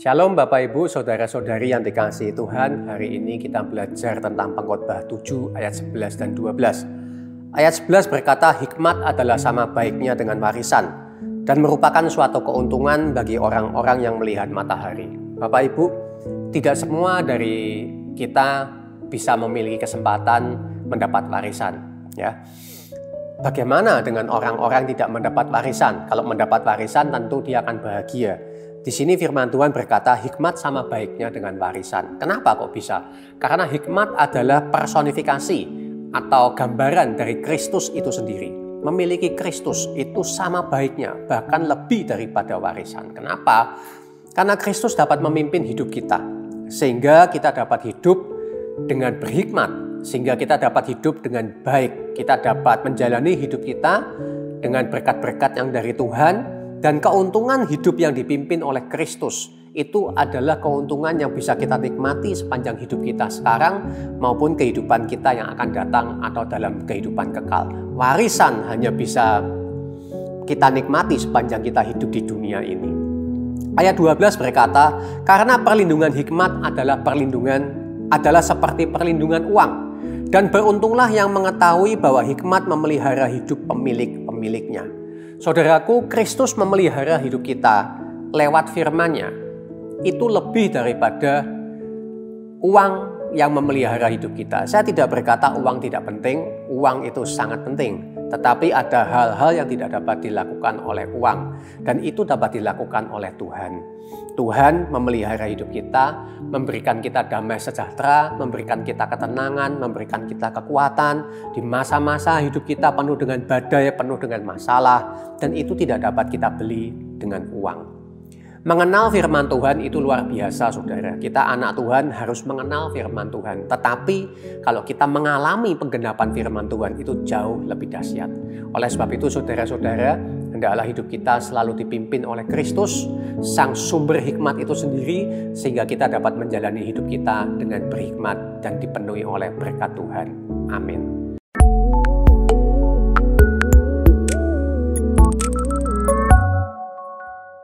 Shalom Bapak Ibu, Saudara-saudari yang dikasihi Tuhan. Hari ini kita belajar tentang Pengkhotbah 7 ayat 11 dan 12. Ayat 11 berkata, hikmat adalah sama baiknya dengan warisan dan merupakan suatu keuntungan bagi orang-orang yang melihat matahari. Bapak Ibu, tidak semua dari kita bisa memiliki kesempatan mendapat warisan. Ya. Bagaimana dengan orang-orang tidak mendapat warisan? Kalau mendapat warisan tentu dia akan bahagia. Di sini firman Tuhan berkata hikmat sama baiknya dengan warisan. Kenapa kok bisa? Karena hikmat adalah personifikasi atau gambaran dari Kristus itu sendiri. Memiliki Kristus itu sama baiknya, bahkan lebih daripada warisan. Kenapa? Karena Kristus dapat memimpin hidup kita. Sehingga kita dapat hidup dengan berhikmat. Sehingga kita dapat hidup dengan baik. Kita dapat menjalani hidup kita dengan berkat-berkat yang dari Tuhan. Dan keuntungan hidup yang dipimpin oleh Kristus itu adalah keuntungan yang bisa kita nikmati sepanjang hidup kita sekarang maupun kehidupan kita yang akan datang atau dalam kehidupan kekal. Warisan hanya bisa kita nikmati sepanjang kita hidup di dunia ini. Ayat 12 berkata, karena perlindungan hikmat adalah seperti perlindungan uang. Dan beruntunglah yang mengetahui bahwa hikmat memelihara hidup pemilik-pemiliknya. Saudaraku, Kristus memelihara hidup kita lewat firman-Nya. Itu lebih daripada uang yang memelihara hidup kita. Saya tidak berkata uang tidak penting, uang itu sangat penting. Tetapi ada hal-hal yang tidak dapat dilakukan oleh uang. Dan itu dapat dilakukan oleh Tuhan. Tuhan memelihara hidup kita, memberikan kita damai sejahtera, memberikan kita ketenangan, memberikan kita kekuatan. Di masa-masa hidup kita penuh dengan badai, penuh dengan masalah. Dan itu tidak dapat kita beli dengan uang. Mengenal firman Tuhan itu luar biasa, saudara. Kita anak Tuhan harus mengenal firman Tuhan. Tetapi kalau kita mengalami penggenapan firman Tuhan itu jauh lebih dahsyat. Oleh sebab itu, saudara-saudara, hendaklah hidup kita selalu dipimpin oleh Kristus, sang sumber hikmat itu sendiri, sehingga kita dapat menjalani hidup kita dengan berhikmat dan dipenuhi oleh berkat Tuhan. Amin.